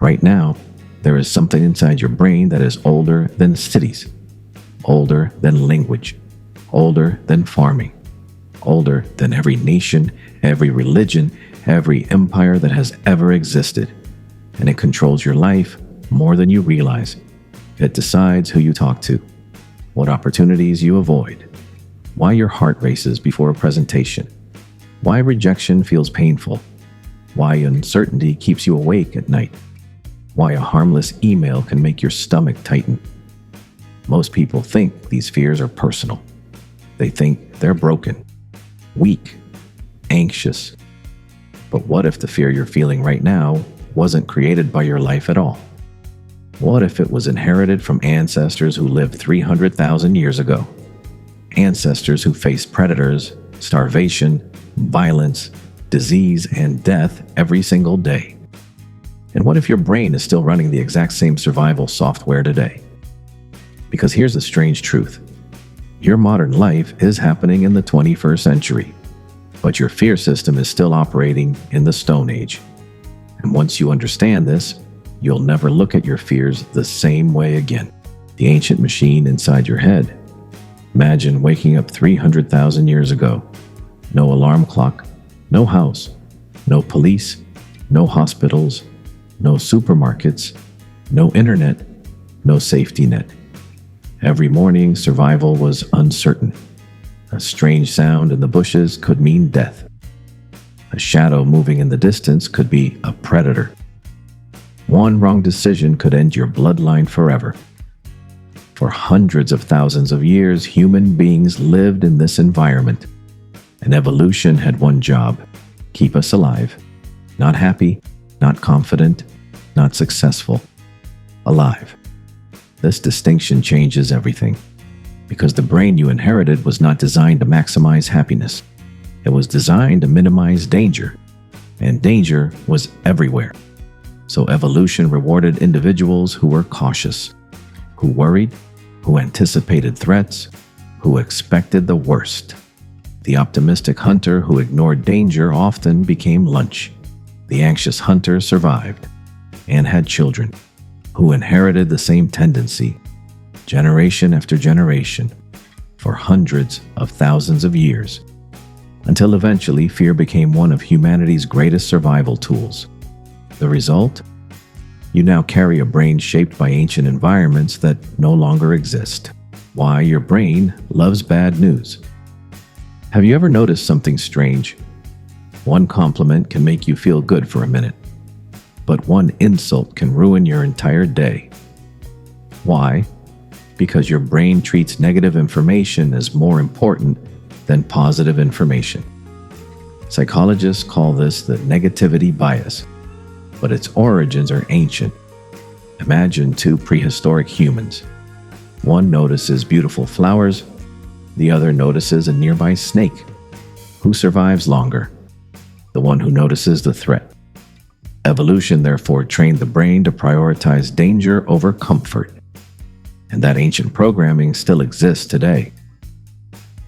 Right now, there is something inside your brain that is older than cities, older than language, older than farming, older than every nation, every religion, every empire that has ever existed. And it controls your life more than you realize. It decides who you talk to, what opportunities you avoid, why your heart races before a presentation, why rejection feels painful, why uncertainty keeps you awake at night, why a harmless email can make your stomach tighten. Most people think these fears are personal. They think they're broken, weak, anxious. But what if the fear you're feeling right now wasn't created by your life at all? What if it was inherited from ancestors who lived 300,000 years ago? Ancestors who faced predators, starvation, violence, disease, and death every single day. And what if your brain is still running the exact same survival software today? Because here's the strange truth. Your modern life is happening in the 21st century, but your fear system is still operating in the Stone Age. And once you understand this, you'll never look at your fears the same way again. The ancient machine inside your head. Imagine waking up 300,000 years ago. No alarm clock, no house, no police, no hospitals, no supermarkets, no internet, no safety net. Every morning, survival was uncertain. A strange sound in the bushes could mean death. A shadow moving in the distance could be a predator. One wrong decision could end your bloodline forever. For hundreds of thousands of years, human beings lived in this environment. And evolution had one job: keep us alive. Not happy, not confident, not successful. Alive. This distinction changes everything, because the brain you inherited was not designed to maximize happiness. It was designed to minimize danger, and danger was everywhere. So evolution rewarded individuals who were cautious, who worried, who anticipated threats, who expected the worst. The optimistic hunter who ignored danger often became lunch. The anxious hunter survived and had children who inherited the same tendency, generation after generation, for hundreds of thousands of years, until eventually fear became one of humanity's greatest survival tools. The result? You now carry a brain shaped by ancient environments that no longer exist. Why your brain loves bad news. Have you ever noticed something strange? One compliment can make you feel good for a minute, but one insult can ruin your entire day. Why? Because your brain treats negative information as more important than positive information. Psychologists call this the negativity bias, but its origins are ancient. Imagine two prehistoric humans. One notices beautiful flowers, the other notices a nearby snake. Who survives longer? The one who notices the threat. Evolution therefore trained the brain to prioritize danger over comfort. And that ancient programming still exists today.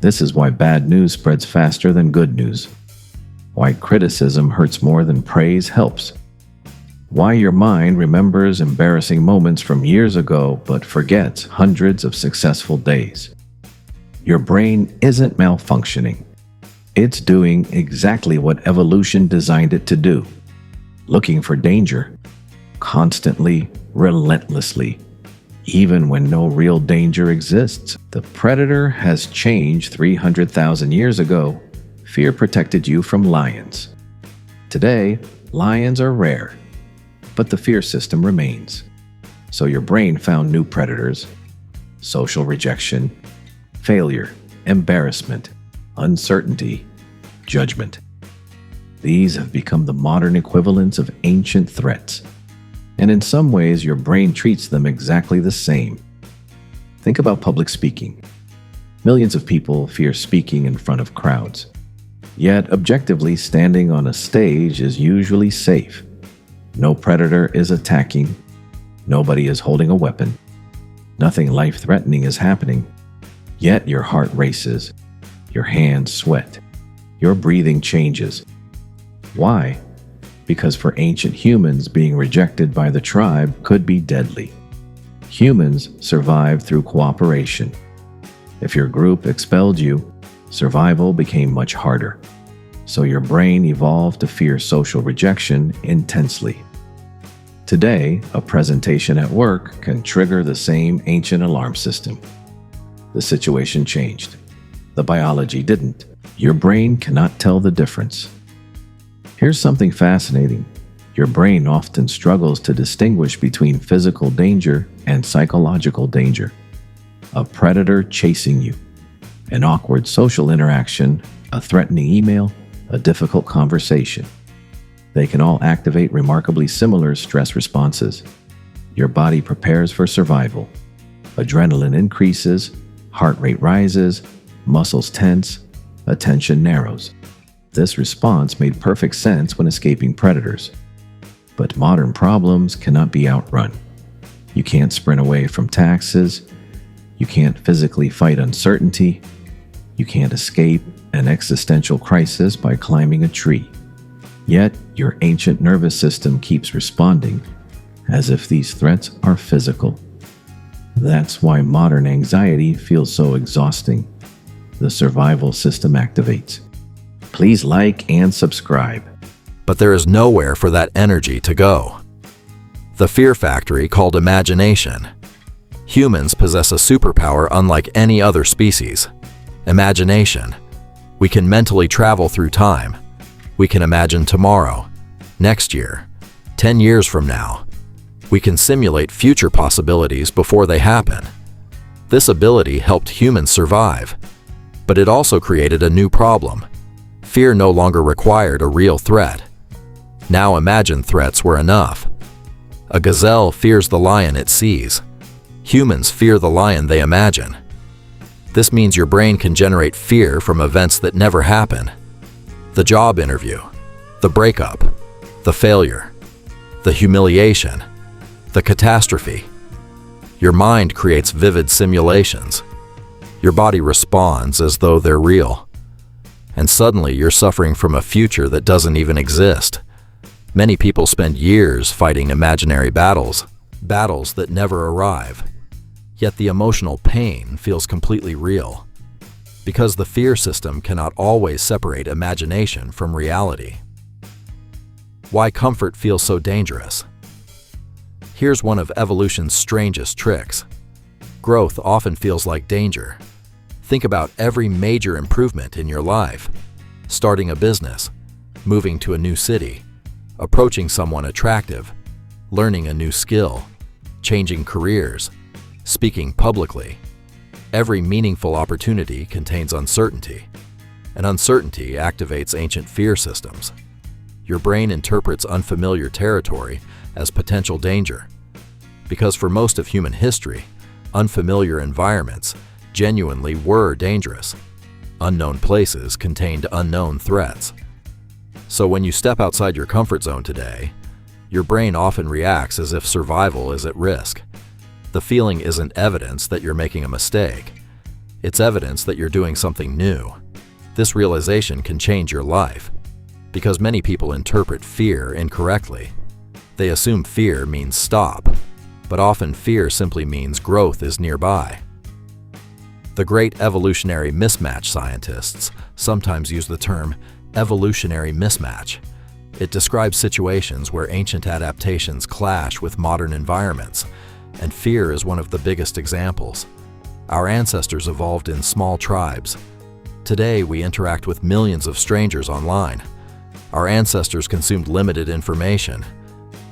This is why bad news spreads faster than good news. Why criticism hurts more than praise helps. Why your mind remembers embarrassing moments from years ago but forgets hundreds of successful days. Your brain isn't malfunctioning. It's doing exactly what evolution designed it to do. Looking for danger. Constantly, relentlessly. Even when no real danger exists. The predator has changed 300,000 years ago. Fear protected you from lions. Today, lions are rare, but the fear system remains. So your brain found new predators: social rejection, failure, embarrassment, uncertainty, judgment. These have become the modern equivalents of ancient threats. And in some ways, your brain treats them exactly the same. Think about public speaking. Millions of people fear speaking in front of crowds. Yet, objectively, standing on a stage is usually safe. No predator is attacking. Nobody is holding a weapon. Nothing life-threatening is happening. Yet your heart races. Your hands sweat. Your breathing changes. Why? because for ancient humans, being rejected by the tribe could be deadly. Humans survived through cooperation. If your group expelled you, survival became much harder. So your brain evolved to fear social rejection intensely. Today, a presentation at work can trigger the same ancient alarm system. The situation changed. The biology didn't. Your brain cannot tell the difference. Here's something fascinating. Your brain often struggles to distinguish between physical danger and psychological danger. A predator chasing you, an awkward social interaction, a threatening email, a difficult conversation. They can all activate remarkably similar stress responses. Your body prepares for survival. Adrenaline increases, heart rate rises, muscles tense, attention narrows. This response made perfect sense when escaping predators. But modern problems cannot be outrun. You can't sprint away from taxes. You can't physically fight uncertainty. You can't escape an existential crisis by climbing a tree. Yet, your ancient nervous system keeps responding as if these threats are physical. That's why modern anxiety feels so exhausting. The survival system activates. Please like and subscribe. But there is nowhere for that energy to go. The fear factory called imagination. Humans possess a superpower unlike any other species. Imagination. We can mentally travel through time. We can imagine tomorrow, next year, 10 years from now. We can simulate future possibilities before they happen. This ability helped humans survive, but it also created a new problem. Fear no longer required a real threat. Now imagined threats were enough. A gazelle fears the lion it sees. Humans fear the lion they imagine. This means your brain can generate fear from events that never happen. The job interview, the breakup, the failure, the humiliation, the catastrophe. Your mind creates vivid simulations. Your body responds as though they're real. And suddenly you're suffering from a future that doesn't even exist. Many people spend years fighting imaginary battles that never arrive. Yet the emotional pain feels completely real. Because the fear system cannot always separate imagination from reality. Why comfort feels so dangerous? Here's one of evolution's strangest tricks. Growth often feels like danger. Think about every major improvement in your life. Starting a business, moving to a new city, approaching someone attractive, learning a new skill, changing careers, speaking publicly. Every meaningful opportunity contains uncertainty, and uncertainty activates ancient fear systems. Your brain interprets unfamiliar territory as potential danger, because for most of human history, unfamiliar environments genuinely were dangerous. Unknown places contained unknown threats. So when you step outside your comfort zone today, your brain often reacts as if survival is at risk. The feeling isn't evidence that you're making a mistake. It's evidence that you're doing something new. This realization can change your life, because many people interpret fear incorrectly. They assume fear means stop, but often fear simply means growth is nearby. The great evolutionary mismatch scientists sometimes use the term evolutionary mismatch. It describes situations where ancient adaptations clash with modern environments, and fear is one of the biggest examples. Our ancestors evolved in small tribes. Today, we interact with millions of strangers online. Our ancestors consumed limited information.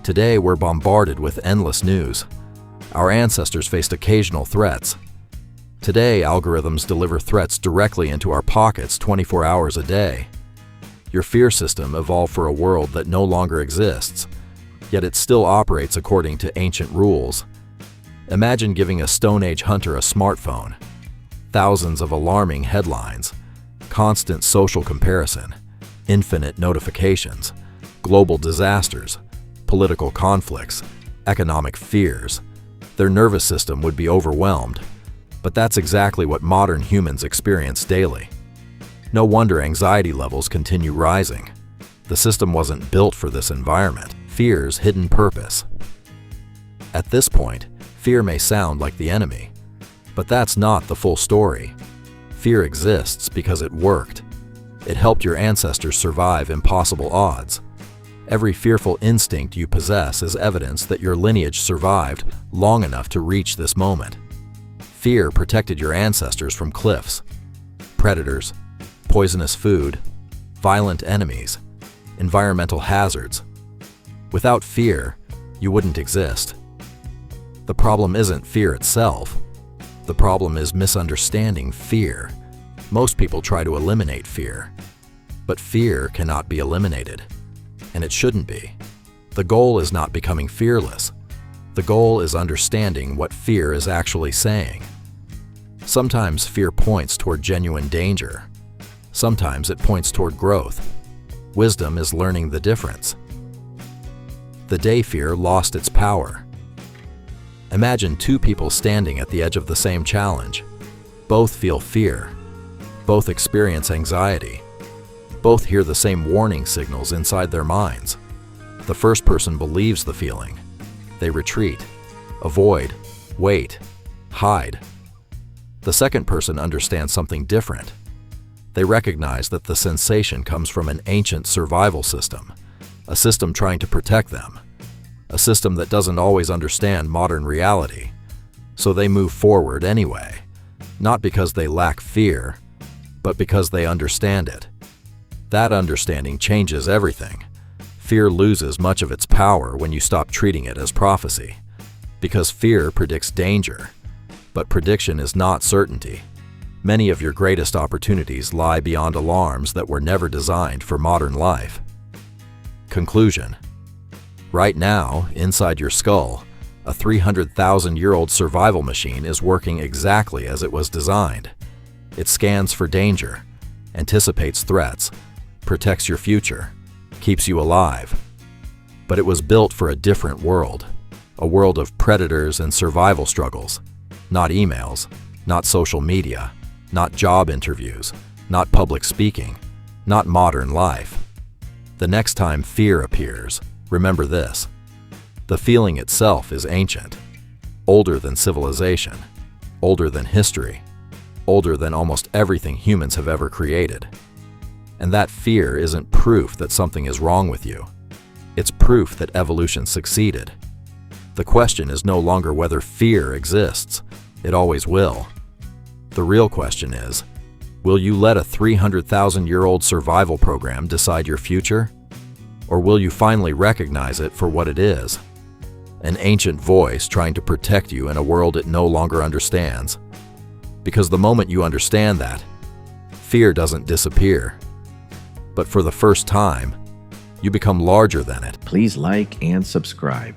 Today, we're bombarded with endless news. Our ancestors faced occasional threats. Today, algorithms deliver threats directly into our pockets 24 hours a day. Your fear system evolved for a world that no longer exists, yet it still operates according to ancient rules. Imagine giving a Stone Age hunter a smartphone. Thousands of alarming headlines, constant social comparison, infinite notifications, global disasters, political conflicts, economic fears. Their nervous system would be overwhelmed. But that's exactly what modern humans experience daily. No wonder anxiety levels continue rising. The system wasn't built for this environment. Fear's hidden purpose. At this point, fear may sound like the enemy, but that's not the full story. Fear exists because it worked. It helped your ancestors survive impossible odds. Every fearful instinct you possess is evidence that your lineage survived long enough to reach this moment. Fear protected your ancestors from cliffs, predators, poisonous food, violent enemies, environmental hazards. Without fear, you wouldn't exist. The problem isn't fear itself. The problem is misunderstanding fear. Most people try to eliminate fear, but fear cannot be eliminated, and it shouldn't be. The goal is not becoming fearless. The goal is understanding what fear is actually saying. Sometimes fear points toward genuine danger. Sometimes it points toward growth. Wisdom is learning the difference. The day fear lost its power. Imagine two people standing at the edge of the same challenge. Both feel fear. Both experience anxiety. Both hear the same warning signals inside their minds. The first person believes the feeling. They retreat, avoid, wait, hide. The second person understands something different. They recognize that the sensation comes from an ancient survival system, a system trying to protect them, a system that doesn't always understand modern reality. So they move forward anyway, not because they lack fear, but because they understand it. That understanding changes everything. Fear loses much of its power when you stop treating it as prophecy, because fear predicts danger, but prediction is not certainty. Many of your greatest opportunities lie beyond alarms that were never designed for modern life. Conclusion. Right now, inside your skull, a 300,000-year-old survival machine is working exactly as it was designed. It scans for danger, anticipates threats, protects your future, keeps you alive. But it was built for a different world, a world of predators and survival struggles, not emails, not social media, not job interviews, not public speaking, not modern life. The next time fear appears, remember this. The feeling itself is ancient, older than civilization, older than history, older than almost everything humans have ever created. And that fear isn't proof that something is wrong with you. It's proof that evolution succeeded. The question is no longer whether fear exists. It always will. The real question is, will you let a 300,000-year-old survival program decide your future? Or will you finally recognize it for what it is? An ancient voice trying to protect you in a world it no longer understands. Because the moment you understand that, fear doesn't disappear. But for the first time, you become larger than it. Please like and subscribe.